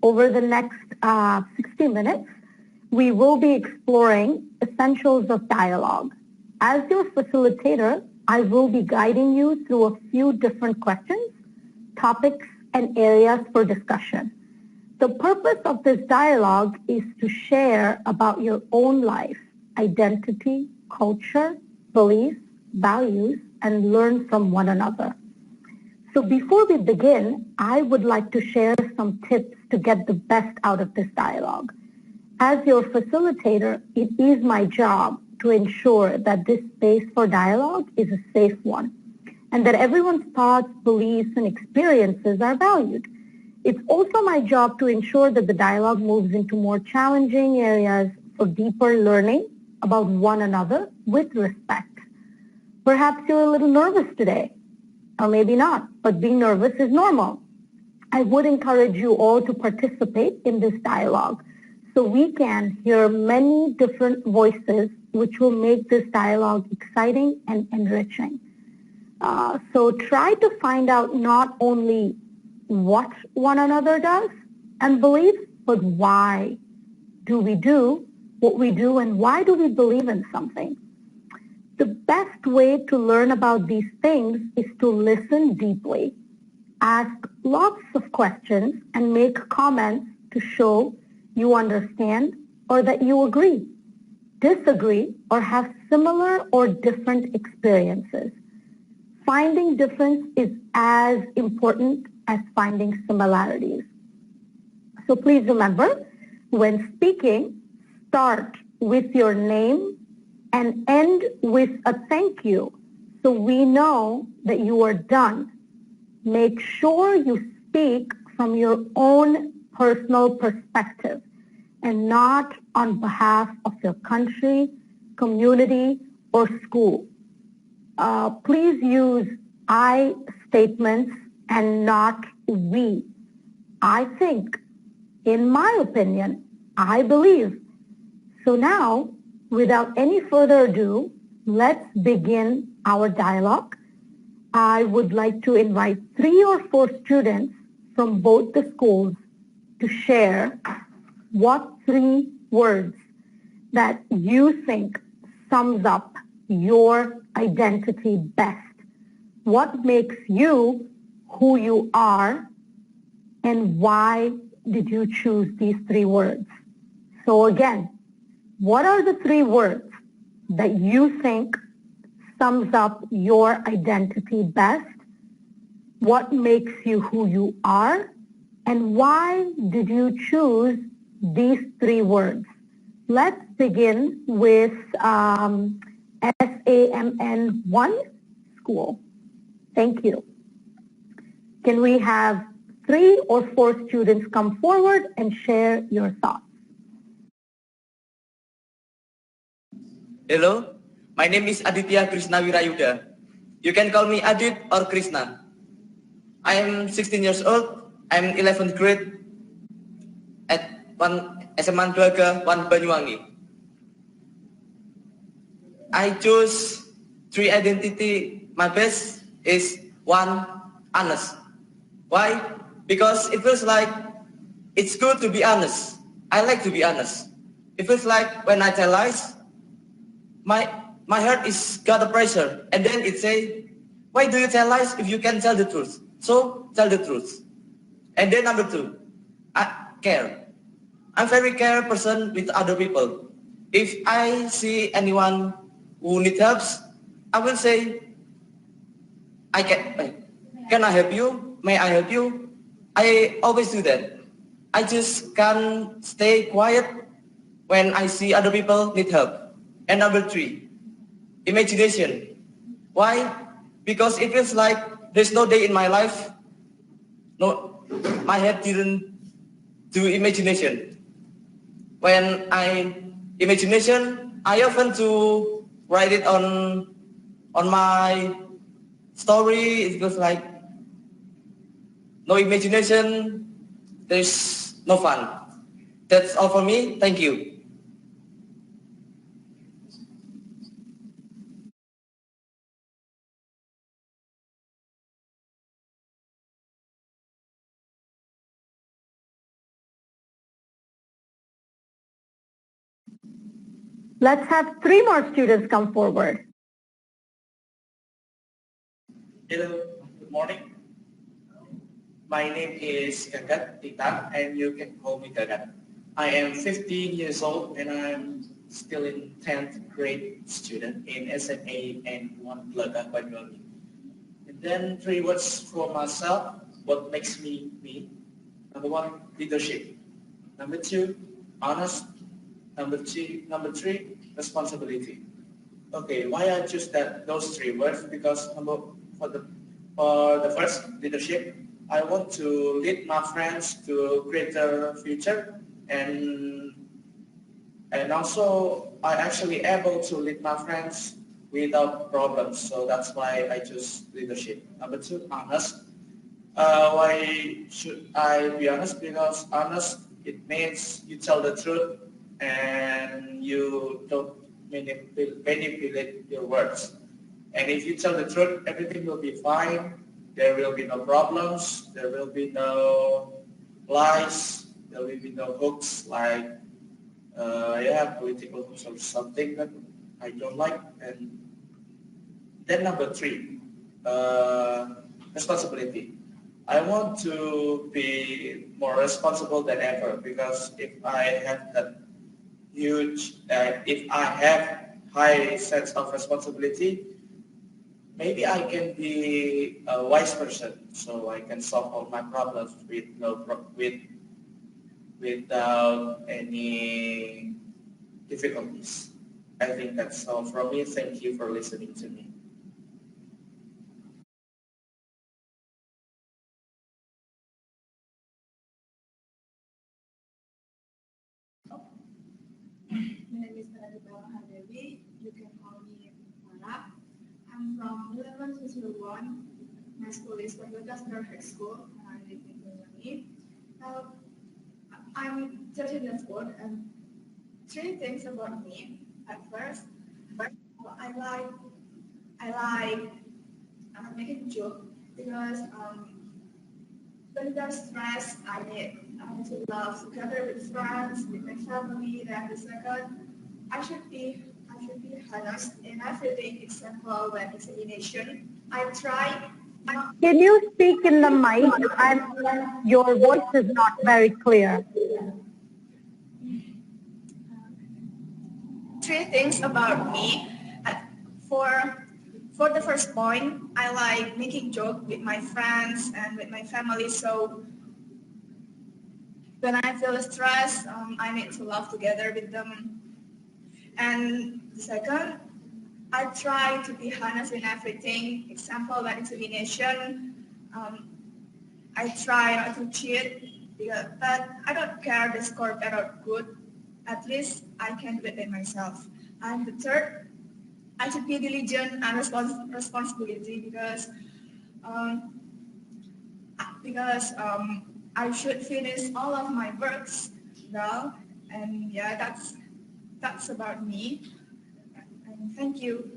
over the next 60 minutes, we will be exploring essentials of dialogue. As your facilitator, I will be guiding you through a few different questions, topics, and areas for discussion. The purpose of this dialogue is to share about your own life, identity, culture, beliefs, values, and learn from one another. So before we begin, I would like to share some tips to get the best out of this dialogue. As your facilitator, it is my job to ensure that this space for dialogue is a safe one and that everyone's thoughts, beliefs, and experiences are valued. It's also my job to ensure that the dialogue moves into more challenging areas for deeper learning about one another with respect. Perhaps you're a little nervous today, or maybe not, but being nervous is normal. I would encourage you all to participate in this dialogue so we can hear many different voices which will make this dialogue exciting and enriching. So try to find out not only what one another does and believes, but why do we do what we do and why do we believe in something. The best way to learn about these things is to listen deeply, ask lots of questions, and make comments to show you understand or that you agree, disagree, or have similar or different experiences. Finding difference is as important as finding similarities. So please remember, when speaking, start with your name and end with a thank you so we know that you are done. Make sure you speak from your own personal perspective and not on behalf of your country, community, or school. Please use I statements and not we. I think, in my opinion, I believe. So now, without any further ado, let's begin our dialogue. I would like to invite 3 or 4 students from both the schools to share what 3 words that you think sums up your identity best. What makes you who you are, and why did you choose these 3 words? So again, what are the 3 words that you think sums up your identity best? What makes you who you are? And why did you choose these 3 words? Let's begin with SAMN 1 school. Thank you. Can we have 3 or 4 students come forward and share your thoughts? Hello, my name is Aditya Krishna Wirayuda. You can call me Adit or Krishna. I am 16 years old. I am 11th grade at SMAN GLAGAH 1 Banyuwangi. I choose 3 identity. My best is 1, honest. Why? Because it feels like it's good to be honest. I like to be honest. It feels like when I tell lies, my heart is got a pressure, and then it say, why do you tell lies if you can tell the truth? So tell the truth. And then number 2, I care. I'm very care person with other people. If I see anyone who needs help, I will say, can I help you? May I help you? I always do that. I just can't stay quiet when I see other people need help. And number 3, imagination. Why? Because it feels like there's no day in my life, no, my head didn't do imagination. When I imagination, I often to write it on my story. It feels like no imagination, there's no fun. That's all for me. Thank you. Let's have 3 more students come forward. Hello, good morning. My name is GLAGAH and you can call me GLAGAH. I am 15 years old and I'm still in 10th grade student in SMA and 1 GLAGAH BANYUWANGI. And then 3 words for myself, what makes me me. Number 1, leadership. Number 2, honest. Number 3, responsibility. Okay, why I choose those 3 words? Because for the first, leadership, I want to lead my friends to a greater future, and also I actually able to lead my friends without problems. So that's why I choose leadership. Number 2, honest. Why should I be honest? Because honest, it means you tell the truth and you don't manipulate your words. And if you tell the truth, everything will be fine. There will be no problems. There will be no lies. There will be no hooks like political hooks or something that I don't like. And then number 3, responsibility. I want to be more responsible than ever, because if I have high sense of responsibility, maybe I can be a wise person, so I can solve all my problems without any difficulties. I think that's all from me. Thank you for listening to me. My name is Devi. You can call me Mara. I'm from 1101. My school is Videoconverences High School, and I live in Banyuwangi. I'm 13 years old, and 3 things about me. At first, I like I like making joke, because when there's stress, I need to laugh together with friends, with my family. Then the second, I should be honest in everything except for when examination. I try. Can you speak in the mic? Your voice is not very clear. 3 things about me. For for the first point, I like making jokes with my friends and with my family. So when I feel stressed, I need to laugh together with them. And the second, I try to be honest in everything. Example, like examination. I try not to cheat, but I don't care the score bad or good. At least I can do it by myself. And the third, I should be diligent and responsibility, um, because I should finish all of my works well. And yeah, that's about me. And thank you.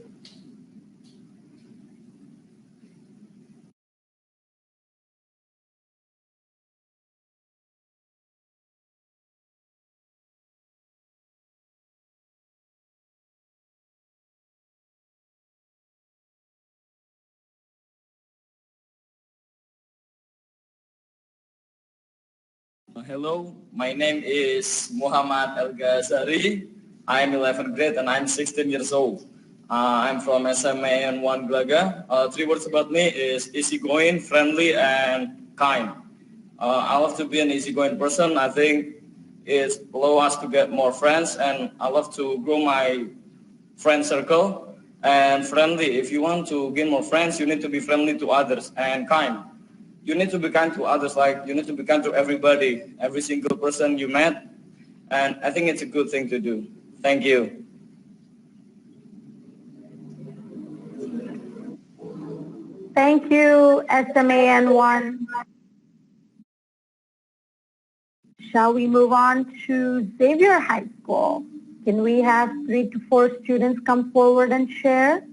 Hello, my name is Muhammad El Ghazari. I'm 11th grade and I'm 16 years old. I'm from SMA and 1 GLAGAH. 3 words about me is easygoing, friendly, and kind. I love to be an easygoing person. I think it allows us to get more friends, and I love to grow my friend circle. And friendly, if you want to gain more friends, you need to be friendly to others, and kind. You need to be kind to others, like you need to be kind to everybody, every single person you met. And I think it's a good thing to do. Thank you. Thank you, SMAN1. Shall we move on to Xavier High School? Can we have 3 to 4 students come forward and share?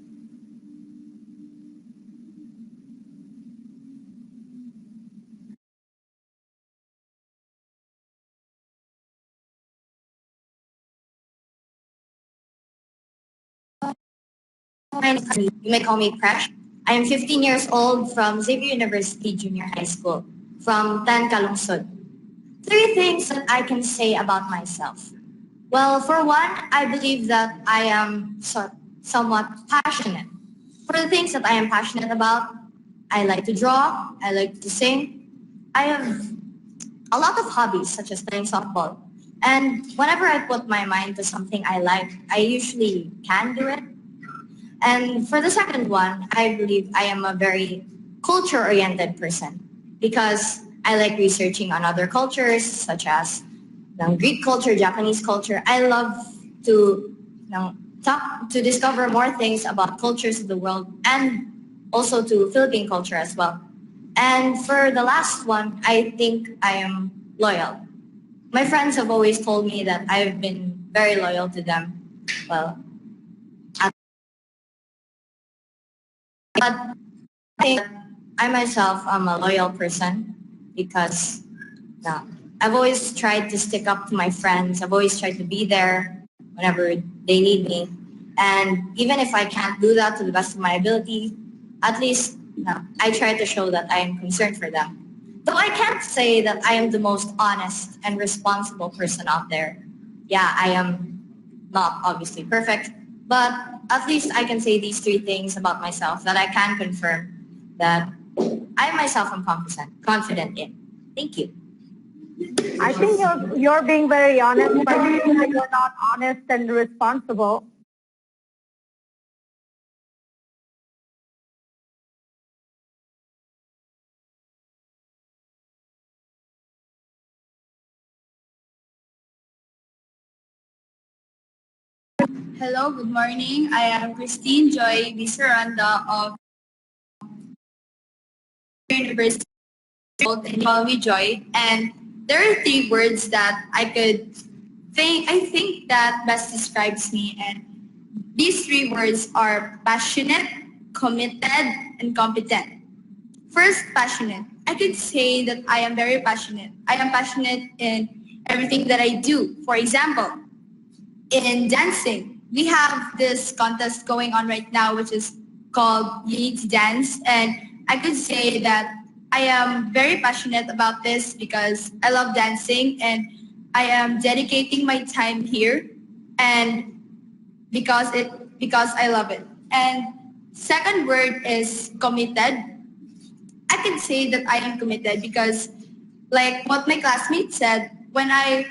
You may call me Presh. I am 15 years old from Xavier University Junior High School from Tan Kalungsod. 3 things that I can say about myself. Well, for one, I believe that I am somewhat passionate. For the things that I am passionate about, I like to draw, I like to sing. I have a lot of hobbies such as playing softball. And whenever I put my mind to something I like, I usually can do it. And for the second one, I believe I am a very culture-oriented person because I like researching on other cultures such as Greek culture, Japanese culture. I love to to discover more things about cultures of the world and also to Philippine culture as well. And for the last one, I think I am loyal. My friends have always told me that I've been very loyal to them. Well, but I think I myself am a loyal person because I've always tried to stick up to my friends. I've always tried to be there whenever they need me. And even if I can't do that to the best of my ability, at least I try to show that I am concerned for them. Though I can't say that I am the most honest and responsible person out there. Yeah, I am not obviously perfect, but at least I can say these 3 things about myself that I can confirm that I myself am confident in. Thank you. I think you're being very honest, but you're not honest and responsible. Hello, good morning. I am Christine Joy Viceranda of University and call me Joy. And there are 3 words that I think that best describes me. And these 3 words are passionate, committed, and competent. First, passionate. I could say that I am very passionate. I am passionate in everything that I do. For example, in dancing, we have this contest going on right now, which is called You Need to Dance. And I could say that I am very passionate about this because I love dancing and I am dedicating my time here and because I love it. And second word is committed. I can say that I am committed because like what my classmates said, when I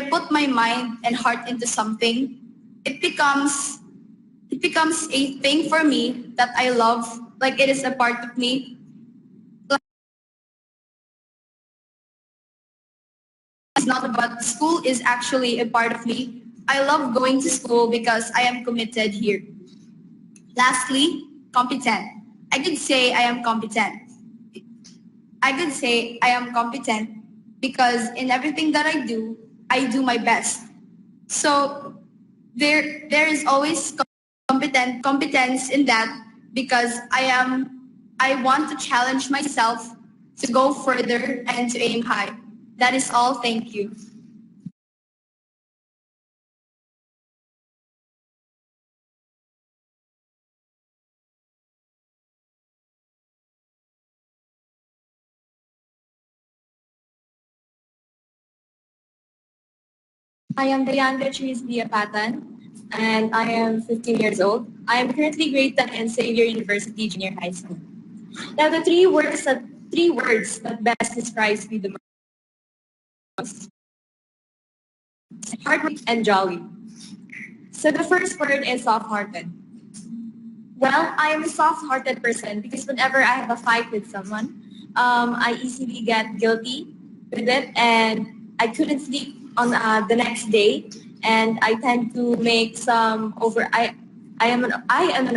put my mind and heart into something, it becomes a thing for me that I love, like it is a part of me. It's not about school is actually a part of me. I love going to school because I am committed here. Lastly, competent. I could say I am competent. I could say I am competent because in everything that I do my best. So there is always competence in that because I want to challenge myself to go further and to aim high. That is all. Thank you. I am Diandra Cheese Diapatan, and I am 15 years old. I am currently grade 10 in Xavier University Junior High School. Now, the three words that best describes me the most: hardworking and jolly. So the first word is soft-hearted. Well, I am a soft-hearted person because whenever I have a fight with someone, I easily get guilty with it, and I couldn't sleep on the next day, and I tend to make some over. I am an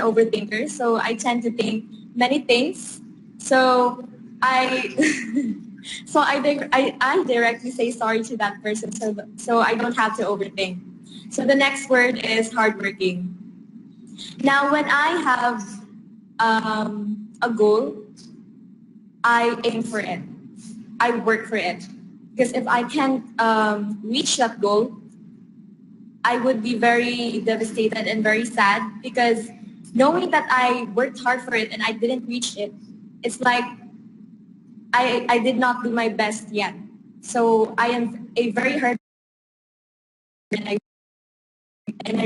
overthinker, so I tend to think many things. So I I directly say sorry to that person, so I don't have to overthink. So the next word is hardworking. Now, when I have a goal, I aim for it. I work for it. Because if I can't reach that goal, I would be very devastated and very sad because knowing that I worked hard for it and I didn't reach it, it's like I did not do my best yet. So I am a very hard and I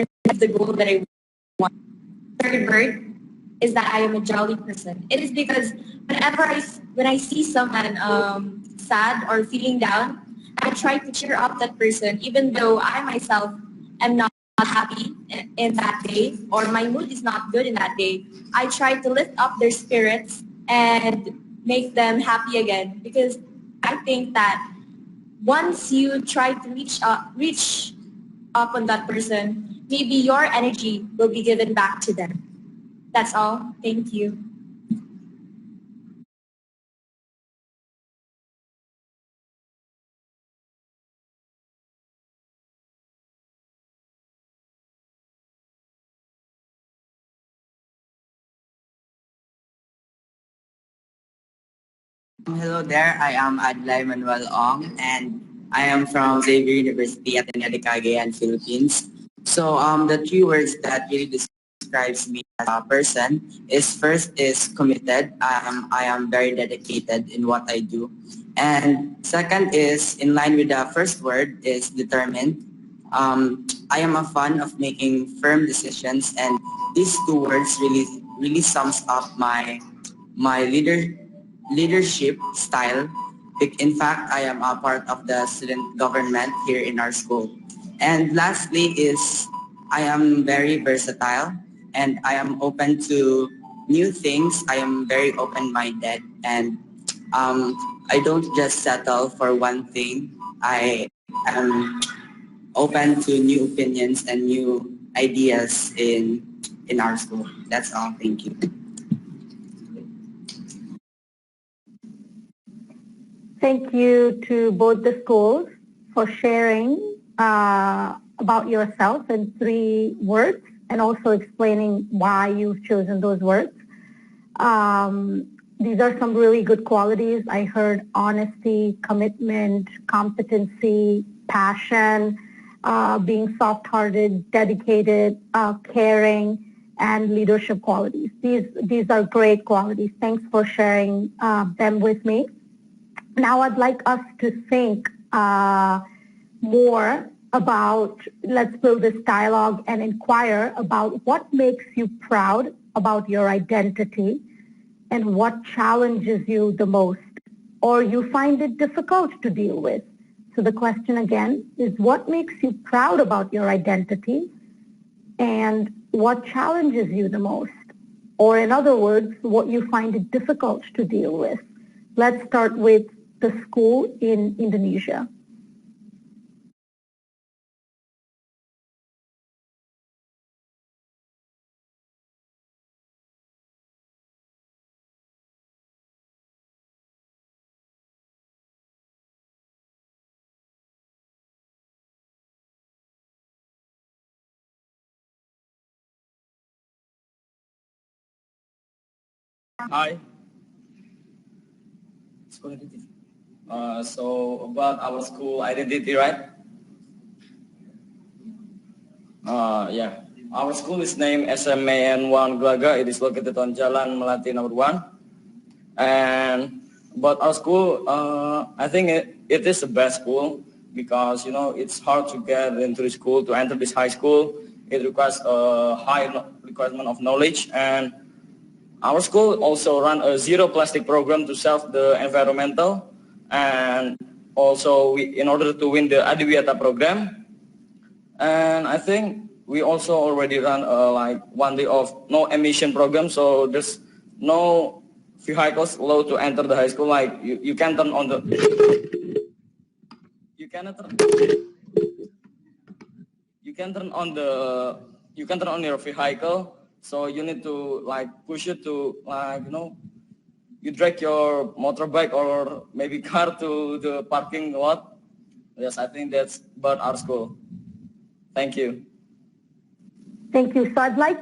reached the goal that I want. Third word is that I am a jolly person. It is because when I see someone sad or feeling down, I try to cheer up that person, even though I myself am not happy in that day or my mood is not good in that day. I try to lift up their spirits and make them happy again, because I think that once you try to reach up on that person, maybe your energy will be given back to them. That's all. Thank you. Hello there, I am Adlai Manuel Ong, and I am from Xavier University at the Cagayan, Philippines. So the three words that really describes me as a person is first is committed. I am very dedicated in what I do. And second is, in line with the first word, is determined. I am a fan of making firm decisions, and these two words really sums up my leadership style. In fact, I am a part of the student government here in our school. And lastly is I am very versatile and I am open to new things. I am very open-minded, and I don't just settle for one thing. I am open to new opinions and new ideas in our school. That's all. Thank you. Thank you to both the schools for sharing about yourself in 3 words and also explaining why you've chosen those words. These are some really good qualities. I heard honesty, commitment, competency, passion, being soft-hearted, dedicated, caring, and leadership qualities. These are great qualities. Thanks for sharing them with me. Now I'd like us to think more about, let's build this dialogue and inquire about what makes you proud about your identity and what challenges you the most or you find it difficult to deal with. So the question again is, what makes you proud about your identity and what challenges you the most? Or in other words, what you find it difficult to deal with. Let's start with the school in Indonesia. Hi. So about our school identity, right? Yeah. Our school is named SMAN 1 GLAGAH. It is located on Jalan Melati number 1. And but our school, I think it is the best school because, you know, it's hard to get into the school, to enter this high school. It requires a high requirement of knowledge, and our school also run a zero plastic program to save the environmental, and also in order to win the Adiwiyata program. And I think we also already run like 1 day of no emission program, so there's no vehicles allowed to enter the high school. Like you can turn on the you can turn on your vehicle, so you need to like push it to, like, you know, you drag your motorbike or maybe car to the parking lot. Yes, I think that's about our school. Thank you. Thank you. So I'd like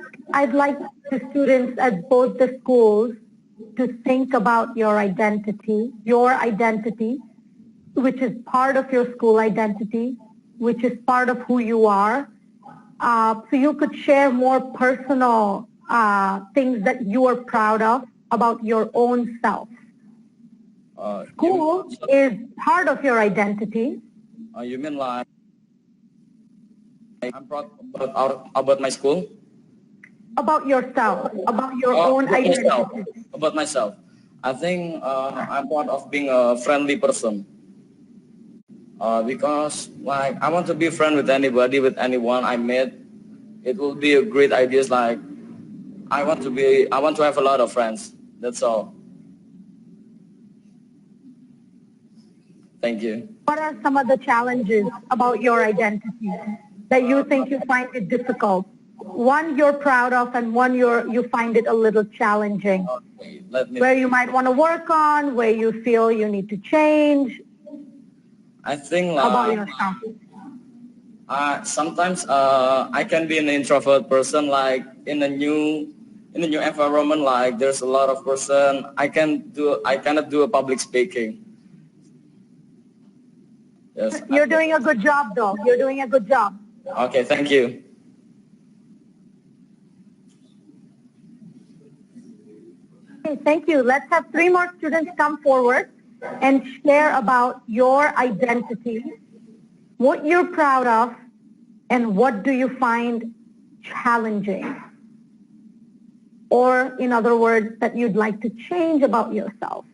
the students at both the schools to think about your identity, which is part of your school identity, which is part of who you are. So you could share more personal things that you are proud of about your own self? School is part of your identity. You mean like I'm proud about my school? About yourself, about your own identity. About myself. I think I'm proud of being a friendly person. Because like I want to be friend with anybody, with anyone I met. It will be a great idea. Like I want to have a lot of friends. That's all. Thank you. What are some of the challenges about your identity that you think you find it difficult? One you're proud of and one you find it a little challenging. Okay, where you might want to work on, where you feel you need to change. I think about yourself. Sometimes I can be an introvert person, like in a new environment, like there's a lot of person. I cannot do a public speaking. Yes. You're doing a good job though. You're doing a good job. Okay, thank you. Okay, thank you. Let's have 3 more students come forward and share about your identity, what you're proud of, and what do you find challenging? Or in other words, that you'd like to change about yourself.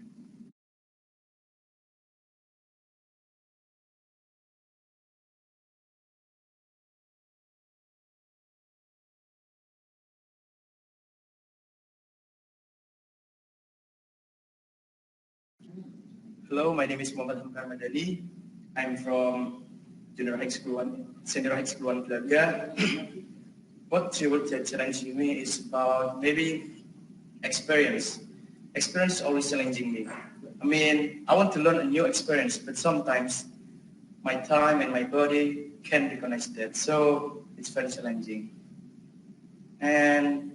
Hello, my name is Muhammad Hamkar Madani. I'm from Senior High School 1 GLAGAH. What you will challenge me is about maybe experience. Experience is always challenging me. I mean, I want to learn a new experience, but sometimes my time and my body can't recognize that. So it's very challenging. And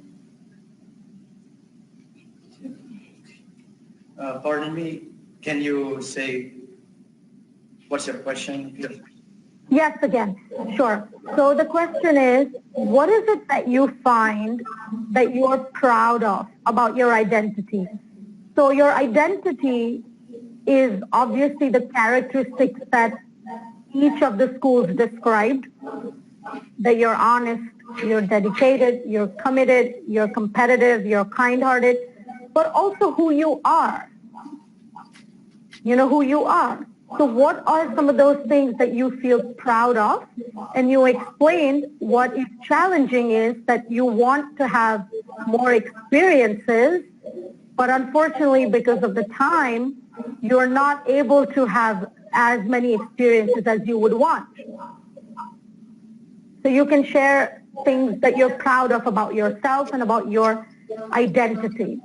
pardon me, can you say, what's your question? Yes, again, sure. So the question is, what is it that you find that you are proud of about your identity? So your identity is obviously the characteristics that each of the schools described, that you're honest, you're dedicated, you're committed, you're competitive, you're kind-hearted, but also who you are. You know who you are. So what are some of those things that you feel proud of? And you explained what is challenging is that you want to have more experiences, but unfortunately because of the time, you're not able to have as many experiences as you would want. So you can share things that you're proud of about yourself and about your identity.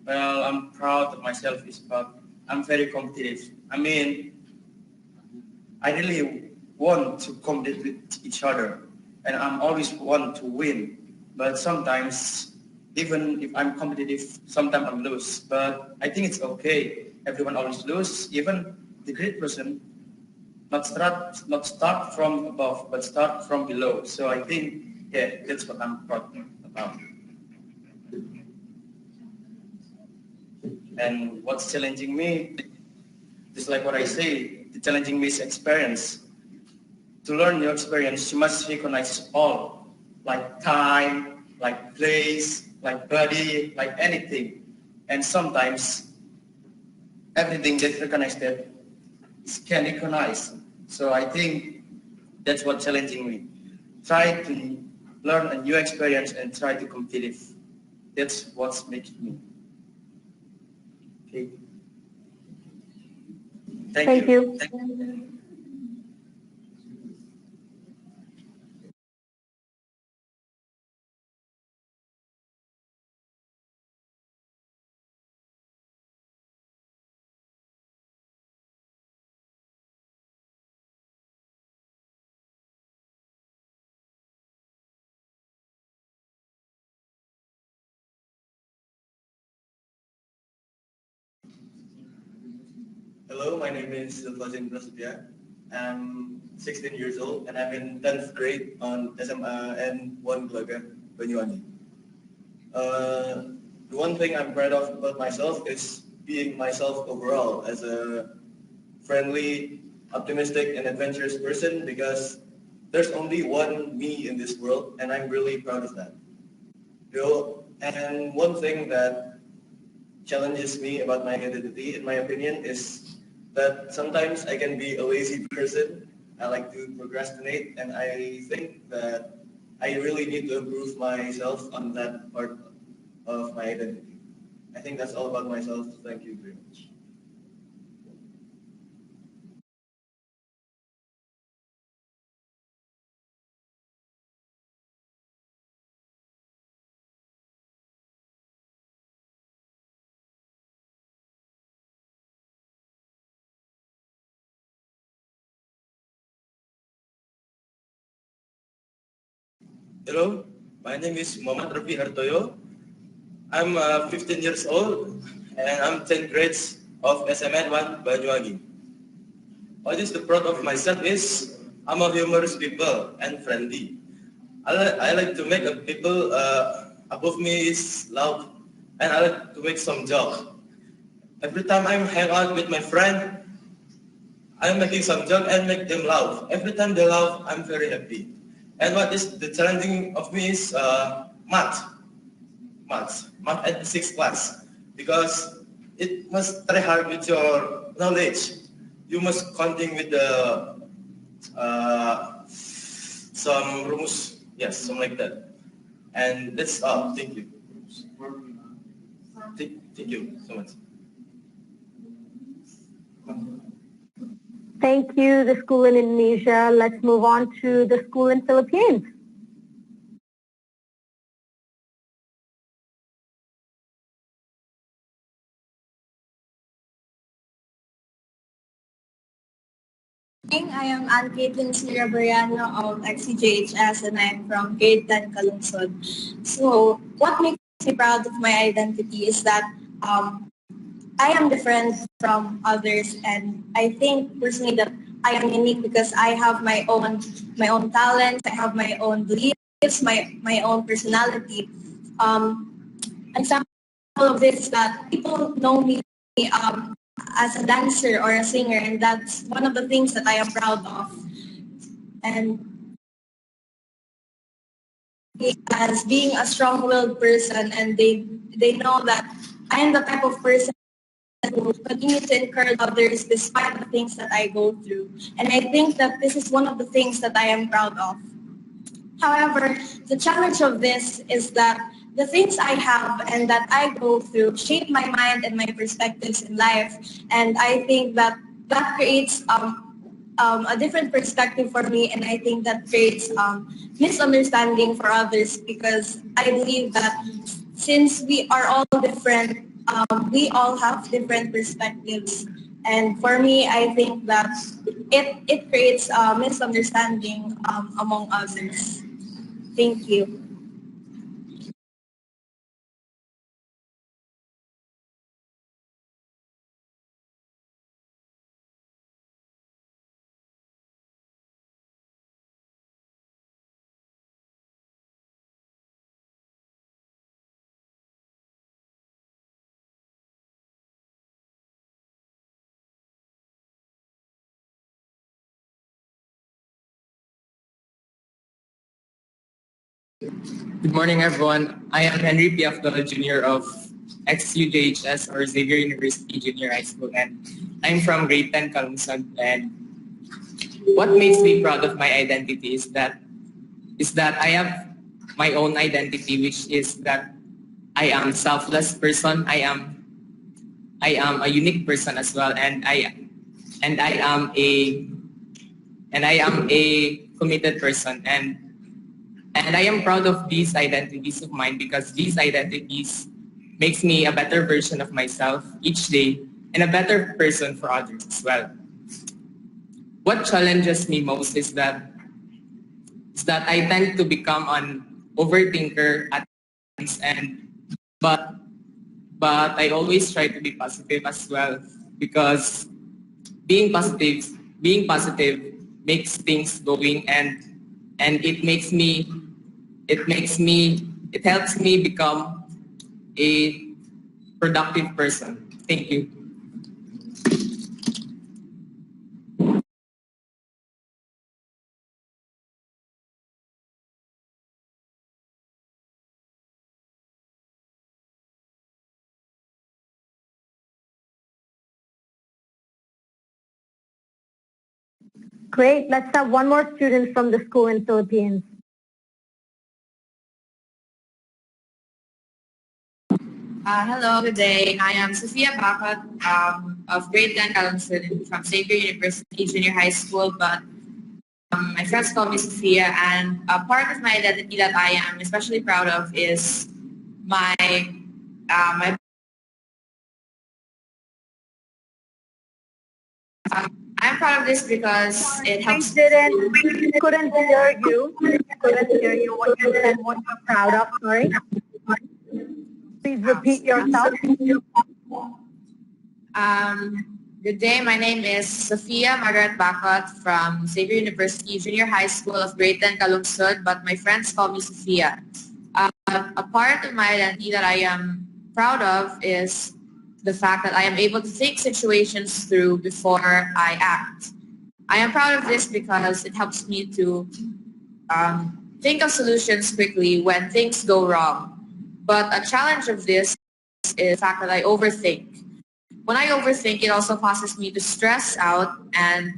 Well, I'm proud of myself is about I'm very competitive. I mean, I really want to compete with each other, and I'm always want to win. But sometimes, even if I'm competitive, sometimes I lose. But I think it's okay. Everyone always lose. Even the great person, not start from above, but start from below. So I think, yeah, that's what I'm proud about. And what's challenging me, just like what I say, the challenging me is experience. To learn your experience, you must recognize all, like time, like place, like body, like anything. And sometimes, everything that recognized that can recognize. So I think that's what challenging me. Try to learn a new experience and try to compete. That's what's making me. Okay. Thank you. Hello, my name is Fazin Prasetya. I'm 16 years old and I'm in 10th grade on SMAN 1 GLAGAH, BANYUWANGI. The one thing I'm proud of about myself is being myself overall as a friendly, optimistic, and adventurous person, because there's only one me in this world, and I'm really proud of that. And one thing that challenges me about my identity, in my opinion, is that sometimes I can be a lazy person. I like to procrastinate, and I think that I really need to improve myself on that part of my identity. I think that's all about myself. Thank you very much. Hello, my name is Muhammad Rafi Hartoyo. I'm 15 years old and I'm 10 grades of SMAN 1 Banyuwangi. What is the proud of myself is I'm a humorous people and friendly. I like to make people above me is loud, and I like to make some joke. Every time I'm hang out with my friend, I'm making some joke and make them laugh. Every time they laugh, I'm very happy. And what is the challenging of me is math. Math at the 6th class, because it must try hard with your knowledge. You must counting with the some rumus, yes, something like that. And that's all. Thank you. Thank you so much. Thank you, the school in Indonesia. Let's move on to the school in Philippines. I am Ann-Caitlin Sirabariano of XCJHS, and I'm from grade 10 Kalungsod. So what makes me proud of my identity is that I am different from others, and I think personally that I am unique because I have my own talents, I have my own beliefs, my own personality. An example of this is that people know me as a dancer or a singer, and that's one of the things that I am proud of. And as being a strong-willed person, and they know that I am the type of person who continue to encourage others despite the things that I go through. And I think that this is one of the things that I am proud of. However, the challenge of this is that the things I have and that I go through shape my mind and my perspectives in life. And I think that that creates a different perspective for me, and I think that creates misunderstanding for others, because I believe that since we are all different, we all have different perspectives. And for me, I think that it creates a misunderstanding among others. Thank you. Good morning, everyone. I am Henry P. Afdal, Jr. of XUJHS, or Xavier University Junior High School, and I'm from grade 10 Kalungsod. And what makes me proud of my identity is that I have my own identity, which is that I am selfless person. I am a unique person as well, and I am a committed person, and I am proud of these identities of mine, because these identities makes me a better version of myself each day and a better person for others as well. What challenges me most is that I tend to become an overthinker at times, but I always try to be positive as well, because being positive makes things going, and it helps me become a productive person. Thank you. Great. Let's have one more student from the school in Philippines. Hello, good day. I am Sophia Bakot of grade 10 Calungsod from Xavier University Junior High School, but my friends call me Sophia, and a part of my identity that I am especially proud of is my I'm proud of this because it helps. We couldn't hear you. Couldn't hear you what you said, what you're proud of. Sorry. Please repeat yourself. Good day, my name is Sophia Margaret Bakot from Xavier University Junior High School of grade 10 Calungsod, but my friends call me Sophia. A part of my identity that I am proud of is the fact that I am able to think situations through before I act. I am proud of this because it helps me to think of solutions quickly when things go wrong. But a challenge of this is the fact that I overthink. When I overthink, it also causes me to stress out, and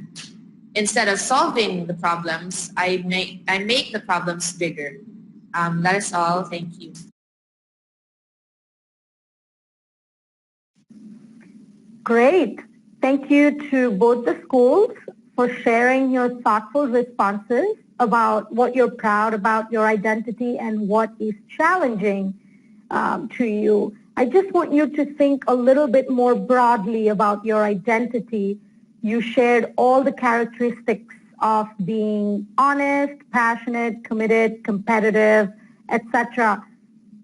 instead of solving the problems, I make the problems bigger. That is all. Thank you. Great. Thank you to both the schools for sharing your thoughtful responses about what you're proud about your identity and what is challenging to you. I just want you to think a little bit more broadly about your identity. You shared all the characteristics of being honest, passionate, committed, competitive, etc.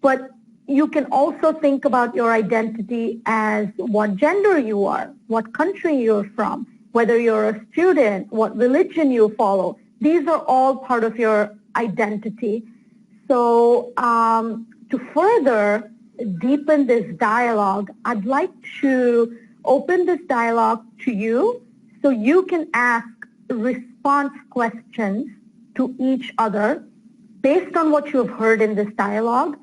But you can also think about your identity as what gender you are, what country you're from, whether you're a student, what religion you follow. These are all part of your identity. So to further deepen this dialogue, I'd like to open this dialogue to you so you can ask response questions to each other based on what you have heard in this dialogue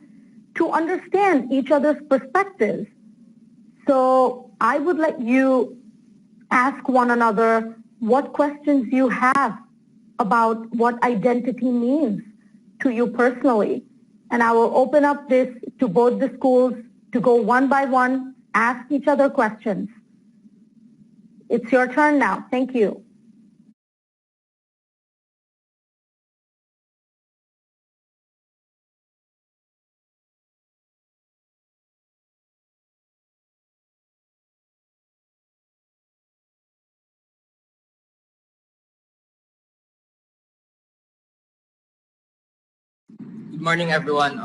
to understand each other's perspectives. So I would let you ask one another what questions you have about what identity means to you personally. And I will open up this to both the schools to go one by one, ask each other questions. It's your turn now. Thank you. Good morning, everyone.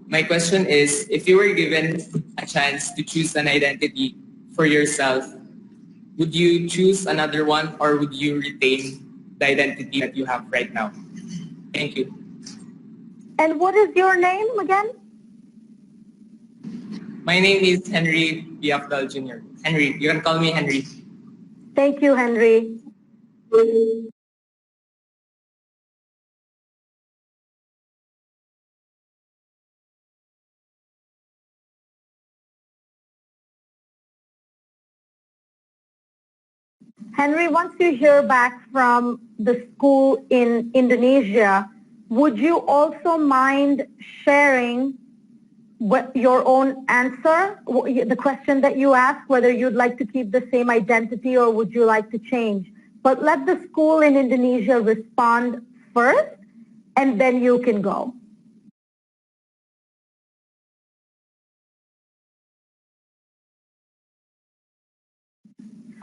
My question is, if you were given a chance to choose an identity for yourself, would you choose another one or would you retain the identity that you have right now? Thank you. And what is your name again? My name is Henry Biafdal Jr. Henry, you can call me Henry. Thank you, Henry. Henry, once you hear back from the school in Indonesia, would you also mind sharing what your own answer, the question that you asked, whether you'd like to keep the same identity or would you like to change? But let the school in Indonesia respond first, and then you can go.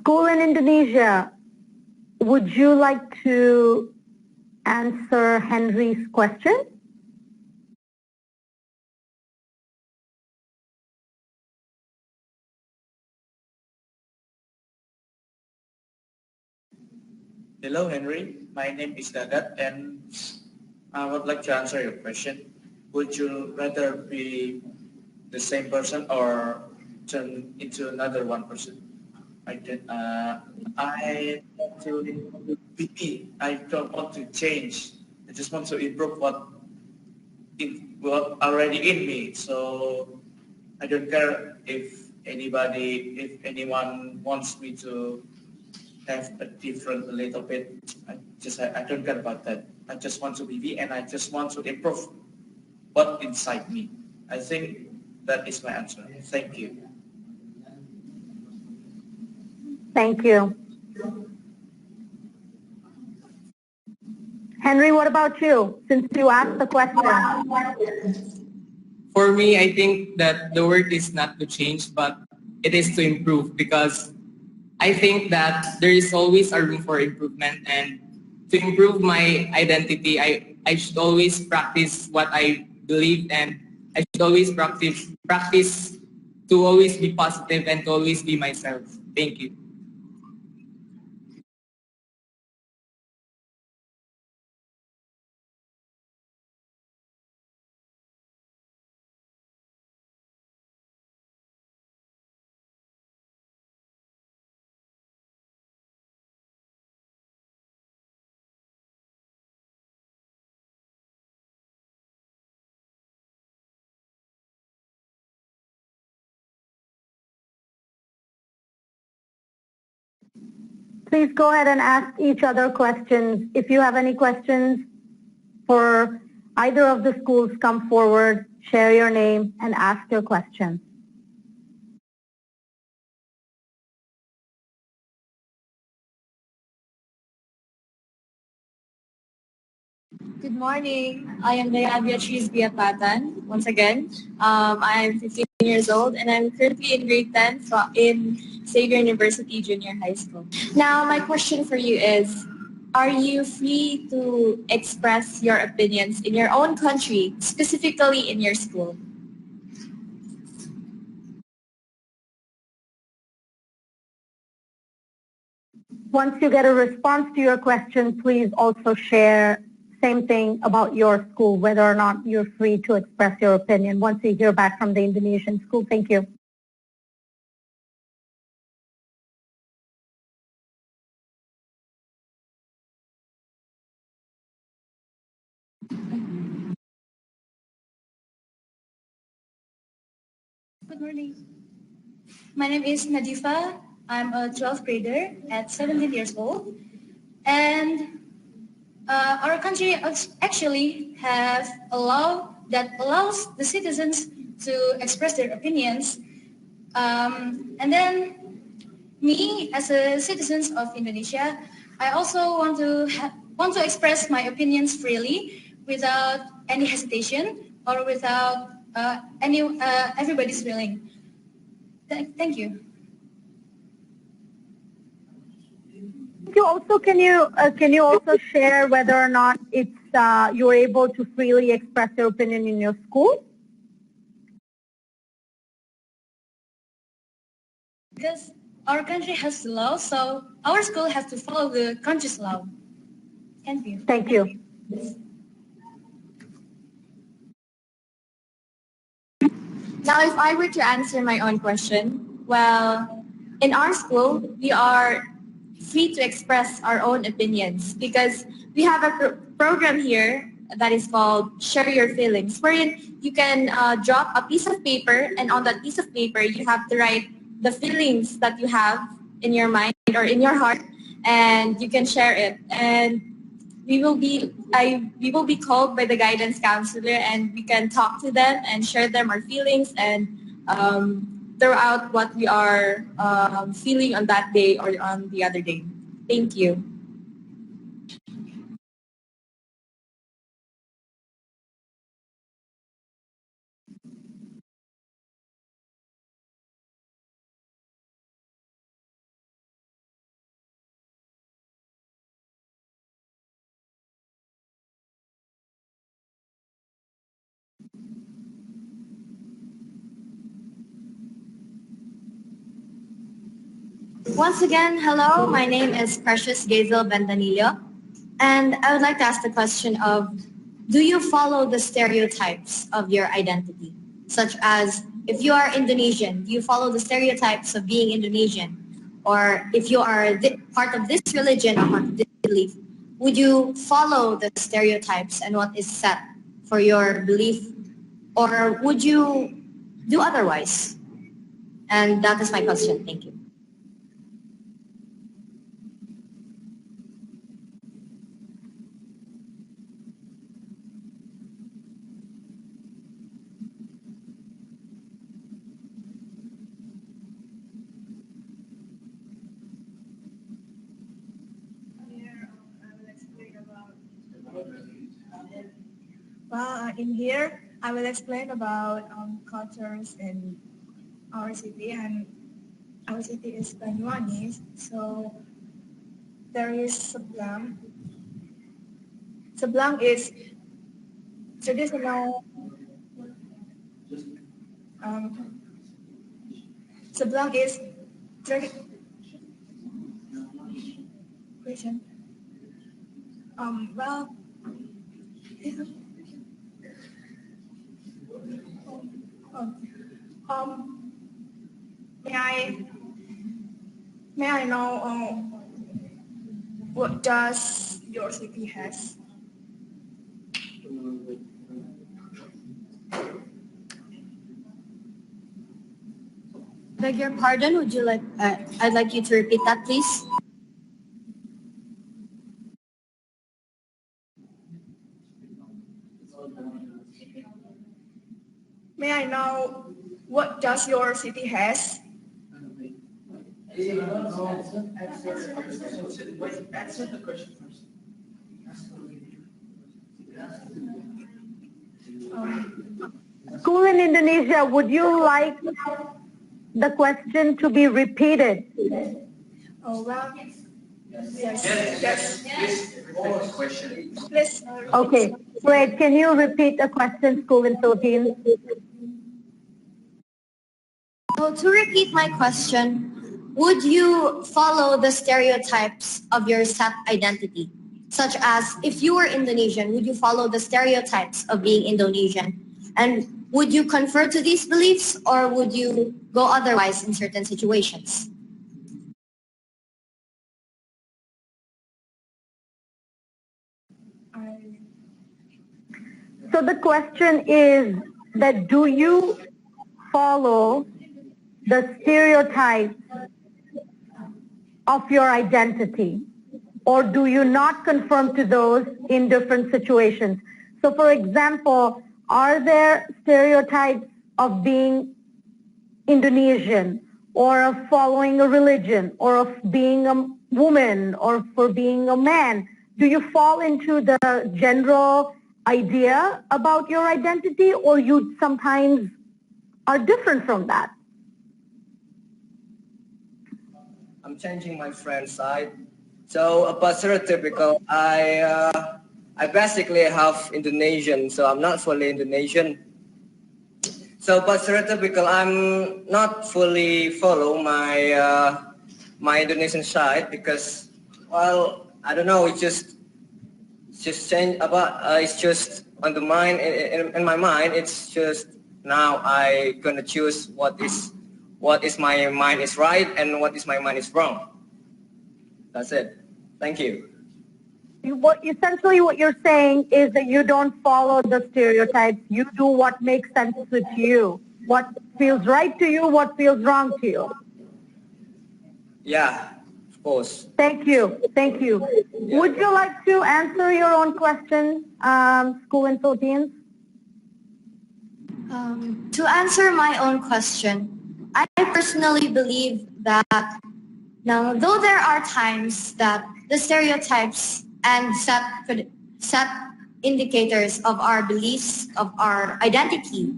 School in Indonesia, would you like to answer Henry's question? Hello, Henry. My name is Dadat, and I would like to answer your question. Would you rather be the same person or turn into another one person. I want to be me. I don't want to change. I just want to improve what already in me. So I don't care if anyone wants me to have a different a little bit. I don't care about that. I just want to be me, and I just want to improve what inside me. I think that is my answer. Thank you. Thank you. Henry, what about you? Since you asked the question. For me, I think that the word is not to change, but it is to improve, because I think that there is always a room for improvement, and to improve my identity, I should always practice what I believe, and I should always practice to always be positive and to always be myself. Thank you. Please go ahead and ask each other questions. If you have any questions for either of the schools, come forward, share your name, and ask your question. Good morning. I am Daya Beatriz Biapatan. Once again, I am 15 years old and I'm currently in grade 10 in Xavier University Junior High School. Now, my question for you is, are you free to express your opinions in your own country, specifically in your school? Once you get a response to your question, please also share same thing about your school, whether or not you're free to express your opinion once you hear back from the Indonesian school. Thank you. Good morning. My name is Nadifa. I'm a 12th grader at 17 years old. And our country actually has a law that allows the citizens to express their opinions. And then me, as a citizen of Indonesia, I also want to express my opinions freely without any hesitation or without everybody's willing. Thank you. Can you also share whether or not it's you're able to freely express your opinion in your school? Because our country has the law, so our school has to follow the country's law. Thank you. Thank you. Now, if I were to answer my own question, well, in our school, we are free to express our own opinions because we have a program here that is called Share Your Feelings, wherein you can drop a piece of paper, and on that piece of paper, you have to write the feelings that you have in your mind or in your heart, and you can share it. And we will be called by the guidance counselor, and we can talk to them and share them our feelings and throw out what we are feeling on that day or on the other day. Thank you. Once again, hello, my name is Precious Gazel Bendanillo, and I would like to ask the question of, do you follow the stereotypes of your identity, such as if you are Indonesian, do you follow the stereotypes of being Indonesian? Or if you are part of this religion or part of this belief, would you follow the stereotypes and what is set for your belief? Or would you do otherwise? And that is my question. Thank you. In here, I will explain about cultures in our city, and our city is Banyuwangi. So there is Sebelang. Sebelang is traditional. Sebelang is question. Well. May I know what does your city has? Beg your pardon, would you like, I'd like you to repeat that, please. May I know what does your city has? Answer the question first. School in Indonesia, would you like the question to be repeated? Oh, well, yes. Please. Okay, great. Can you repeat the question, school in Philippines? So to repeat my question, would you follow the stereotypes of your Sept identity? Such as, if you were Indonesian, would you follow the stereotypes of being Indonesian? And would you confer to these beliefs, or would you go otherwise in certain situations? So the question is that, do you follow the stereotypes of your identity, or do you not conform to those in different situations? So for example, are there stereotypes of being Indonesian, or of following a religion, or of being a woman, or for being a man? Do you fall into the general idea about your identity, or you sometimes are different from that? I'm changing my friend's side. So about stereotypical, I basically have Indonesian, so I'm not fully Indonesian. So about stereotypical, I'm not fully follow my my Indonesian side because, well, I don't know, it's just change about. It's just on the mind in my mind. It's just now I gonna choose what is my mind is right and what is my mind is wrong. That's it. Thank you. Essentially what you're saying is that you don't follow the stereotypes. You do what makes sense with you. What feels right to you, what feels wrong to you. Yeah, of course. Thank you. Thank you. Yeah. Would you like to answer your own question, school in Philippines? To answer my own question, I personally believe that now, though there are times that the stereotypes and set indicators of our beliefs, of our identity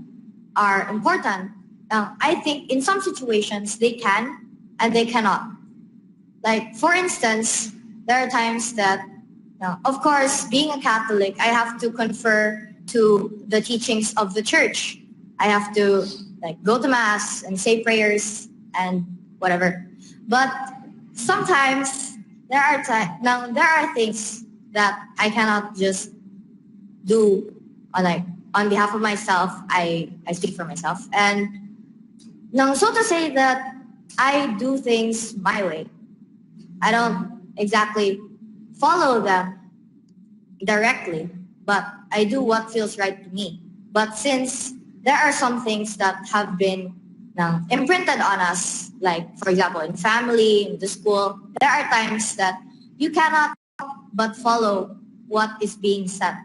are important, I think in some situations they can and they cannot. Like, for instance, there are times that, of course, being a Catholic, I have to confer to the teachings of the church. I have to go to Mass and say prayers and whatever. But sometimes there are things that I cannot just do on behalf of myself. I speak for myself. And Now, so to say that I do things my way. I don't exactly follow them directly, but I do what feels right to me. But since there are some things that have been imprinted on us, like for example in family, in the school, there are times that you cannot but follow what is being said.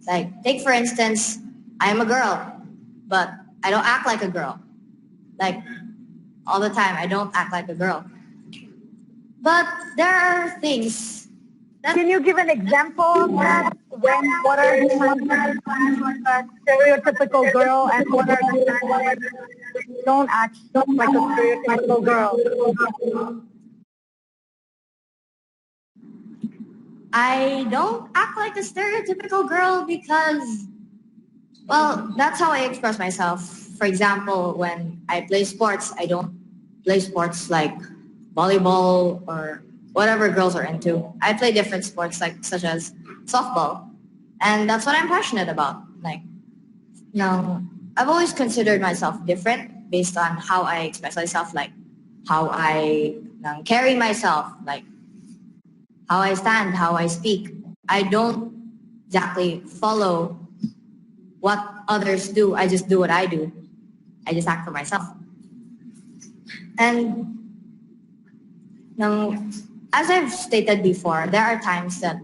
Like take for instance, I'm a girl, but I don't act like a girl. Like all the time, I don't act like a girl. But there are things. Can you give an example of that? What are the times like a stereotypical girl and what are the times when you don't act like a stereotypical girl? I don't act like a stereotypical girl because, well, that's how I express myself. For example, when I play sports, I don't play sports like volleyball or whatever girls are into. I play different sports like such as softball. And that's what I'm passionate about. Like, I've always considered myself different based on how I express myself, like how I carry myself, like how I stand, how I speak. I don't exactly follow what others do. I just do what I do. I just act for myself. And as I've stated before, there are times that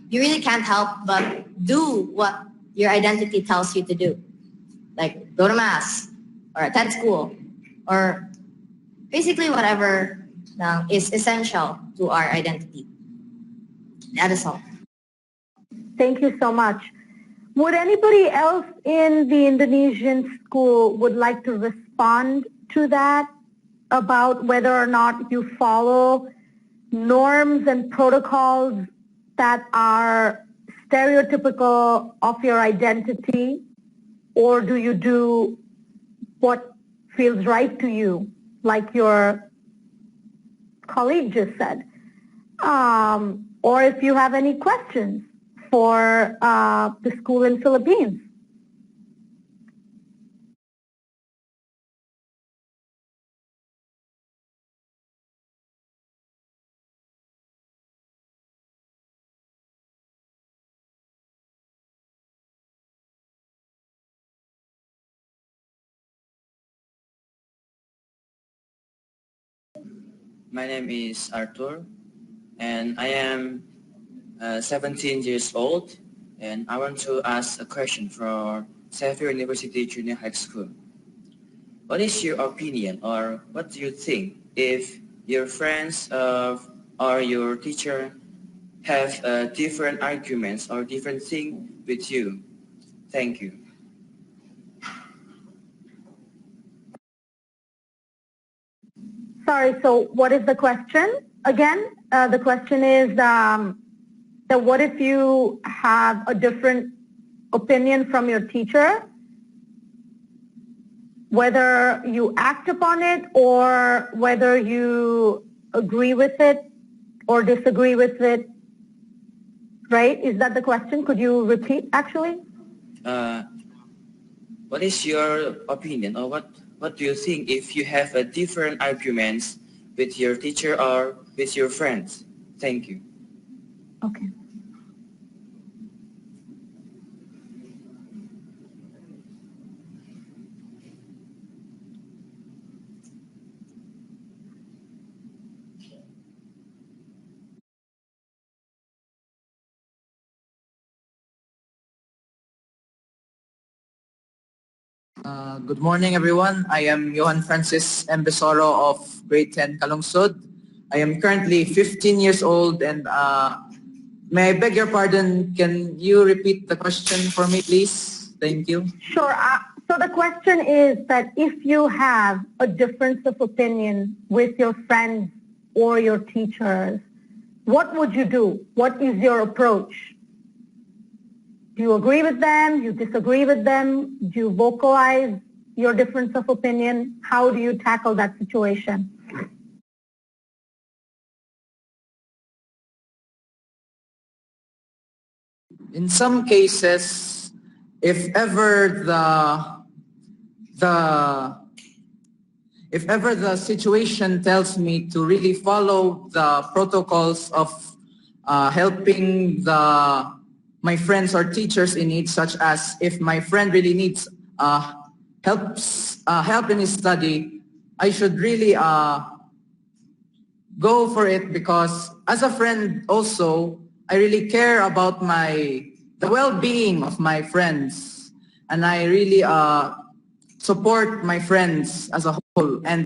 you really can't help but do what your identity tells you to do. Like go to mass or attend school or basically whatever is essential to our identity. That is all. Thank you so much. Would anybody else in the Indonesian school would like to respond to that about whether or not you follow norms and protocols that are stereotypical of your identity, or do you do what feels right to you, like your colleague just said? Or if you have any questions for the school in Philippines. My name is Arthur, and I am 17 years old, and I want to ask a question for Sept University Junior High School. What is your opinion, or what do you think if your friends or your teacher have different arguments or different things with you? Thank you. Sorry, so what is the question again? The question is that what if you have a different opinion from your teacher, whether you act upon it or whether you agree with it or disagree with it, right? Is that the question? Could you repeat actually? What is your opinion, or what do you think if you have a different arguments with your teacher or with your friends? Thank you. Okay. Good morning, everyone. I am Johan Francis Embesoro of grade 10 Kalungsod. I am currently 15 years old, and may I beg your pardon, can you repeat the question for me, please? Thank you. Sure. So the question is that if you have a difference of opinion with your friends or your teachers, what would you do? What is your approach? Do you agree with them? Do you disagree with them? Do you vocalize your difference of opinion? How do you tackle that situation? In some cases, if ever the if ever the situation tells me to really follow the protocols of helping my friends or teachers in need, such as if my friend really needs help in his study, I should really go for it, because as a friend also, I really care about the well-being of my friends, and I really support my friends as a whole. And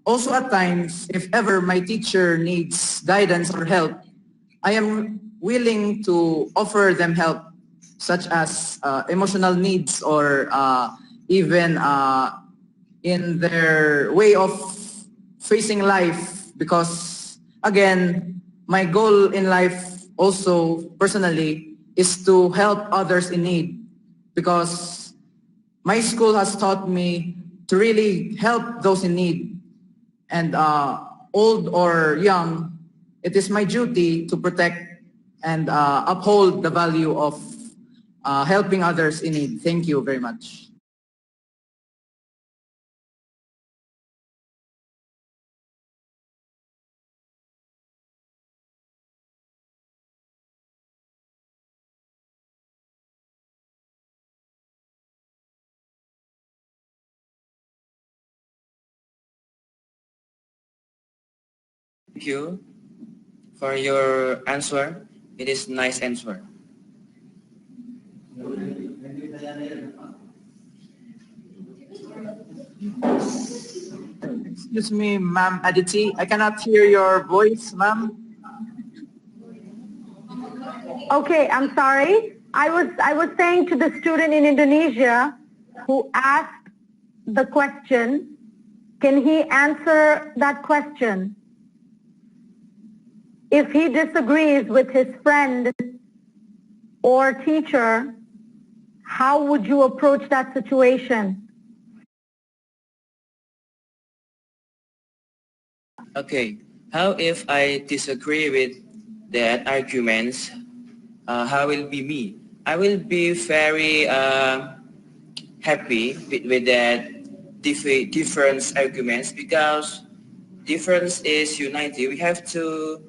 also at times, if ever my teacher needs guidance or help, I am willing to offer them help, such as emotional needs, or even in their way of facing life. Because again, my goal in life also personally is to help others in need, because my school has taught me to really help those in need. And old or young, it is my duty to protect and uphold the value of helping others in need. Thank you very much. Thank you for your answer. It is nice answer. Excuse me, ma'am Aditi. I cannot hear your voice, ma'am. Okay, I'm sorry. I was saying to the student in Indonesia who asked the question, can he answer that question? If he disagrees with his friend or teacher, how would you approach that situation? Okay, how if I disagree with that arguments? How will be me? I will be very happy with that different arguments, because difference is unity. We have to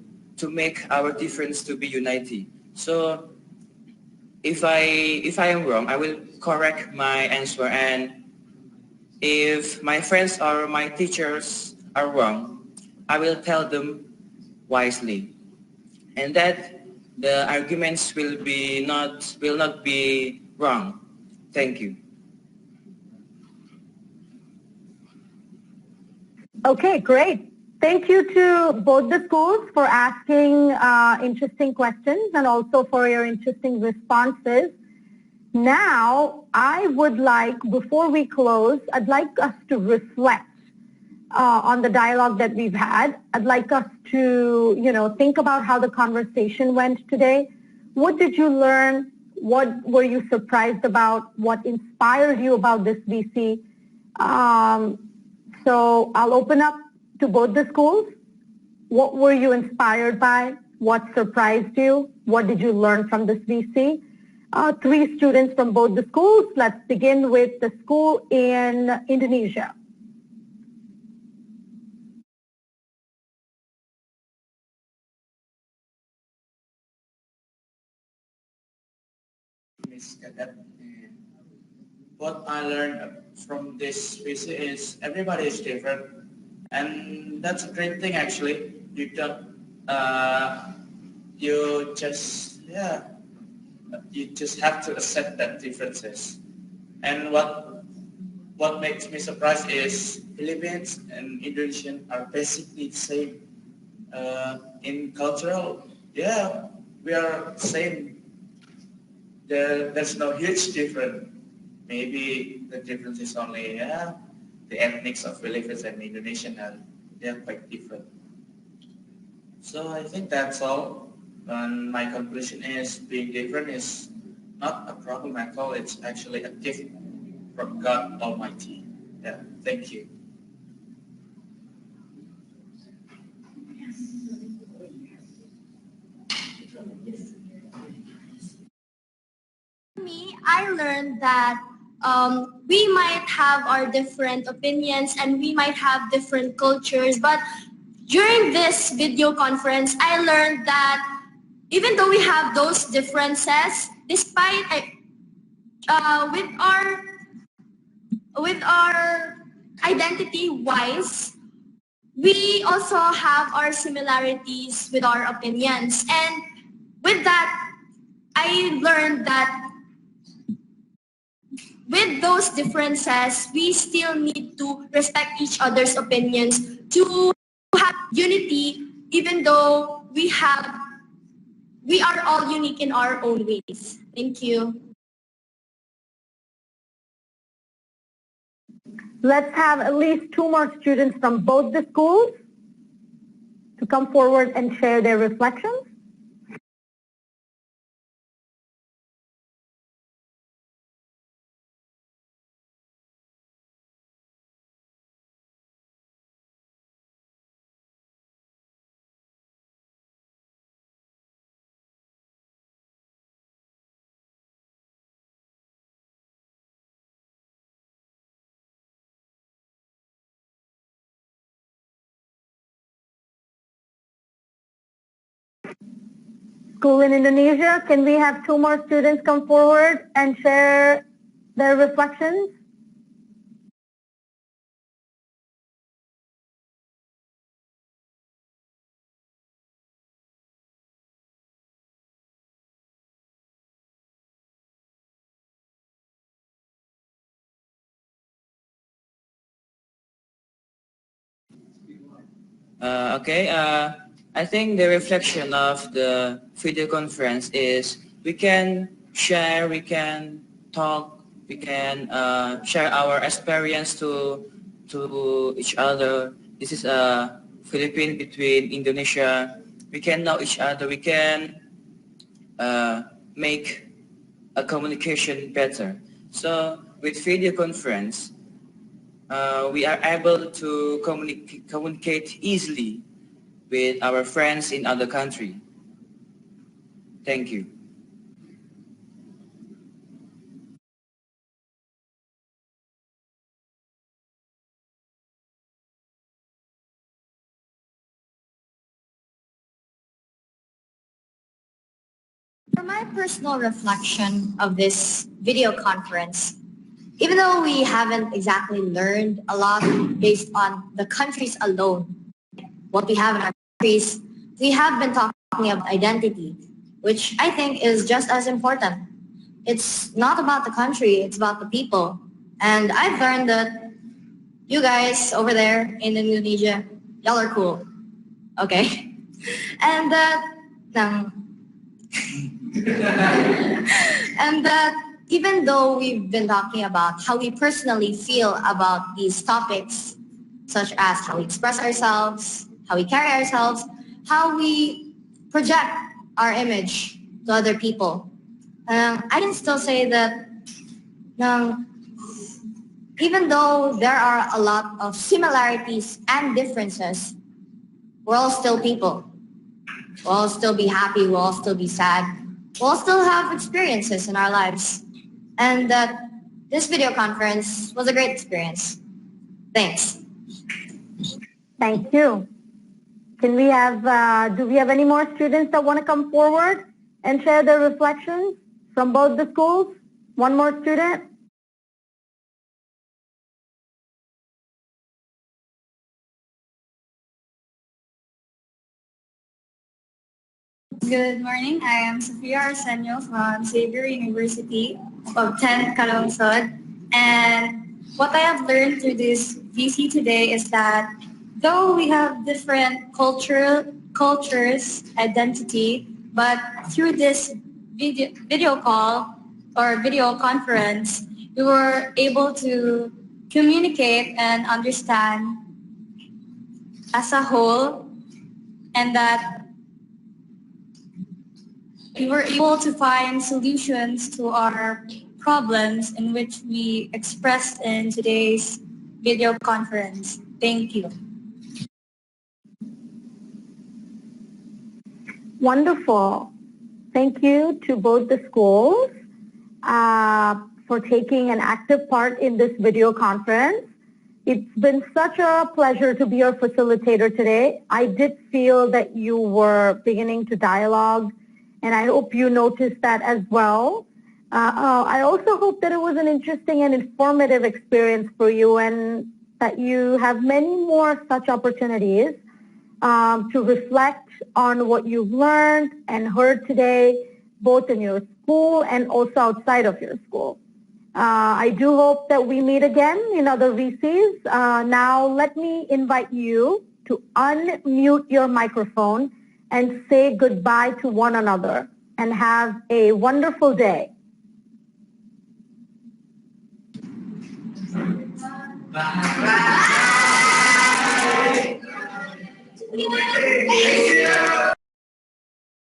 make our difference to be unity. So if I am wrong, I will correct my answer, and if my friends or my teachers are wrong, I will tell them wisely, and that the arguments will not be wrong. Thank you. Okay, great. Thank you to both the schools for asking interesting questions and also for your interesting responses. Now, I would like, before we close, I'd like us to reflect on the dialogue that we've had. I'd like us to, think about how the conversation went today. What did you learn? What were you surprised about? What inspired you about this VC? So I'll open up to both the schools. What were you inspired by? What surprised you? What did you learn from this VC? 3 students from both the schools. Let's begin with the school in Indonesia. Miss Gagat. What I learned from this visit is everybody is different, and that's a great thing actually. You don't, you just have to accept that differences. And what makes me surprised is Philippines and Indonesian are basically the same in cultural. Yeah, we are same. There's no huge difference. Maybe the difference is only the ethnics of Philippines and Indonesian they're quite different. So I think that's all. And my conclusion is being different is not a problem at all. It's actually a gift from God Almighty. Yeah, thank you. Me, I learned that we might have our different opinions and we might have different cultures, but during this video conference, I learned that even though we have those differences, despite with our identity-wise, we also have our similarities with our opinions. And with that, I learned that with those differences, we still need to respect each other's opinions to have unity, even though we are all unique in our own ways. Thank you. Let's have at least 2 more students from both the schools to come forward and share their reflections. School in Indonesia, can we have 2 more students come forward and share their reflections? Okay, I think the reflection of the video conference is we can share, we can talk, we can share our experience to each other. This is a Philippines between Indonesia. We can know each other. We can make a communication better. So with video conference, we are able to communicate easily with our friends in other country. Thank you. For my personal reflection of this video conference, even though we haven't exactly learned a lot based on the countries alone, what we have in our countries, we have been talking about identity, which I think is just as important. It's not about the country, it's about the people. And I've learned that you guys over there in Indonesia, y'all are cool, okay? And that, and that even though we've been talking about how we personally feel about these topics, such as how we express ourselves, how we carry ourselves, how we project our image to other people, I can still say that even though there are a lot of similarities and differences, we're all still people. We'll all still be happy, we'll all still be sad, we'll all still have experiences in our lives. And that this video conference was a great experience. Thanks. Thank you. Can we have, do we have any more students that want to come forward and share their reflections from both the schools? One more student. Good morning. I am Sofia Arsenio from Xavier University of 10th Calungsod. And what I have learned through this VC today is that though we have different cultures, identity, but through this video call or video conference, we were able to communicate and understand as a whole, and that we were able to find solutions to our problems in which we expressed in today's video conference. Thank you. Wonderful. Thank you to both the schools for taking an active part in this video conference. It's been such a pleasure to be your facilitator today. I did feel that you were beginning to dialogue, and I hope you noticed that as well. I also hope that it was an interesting and informative experience for you, and that you have many more such opportunities to reflect on what you've learned and heard today, both in your school and also outside of your school. I do hope that we meet again in other VCs. Now let me invite you to unmute your microphone and say goodbye to one another, and have a wonderful day. Bye.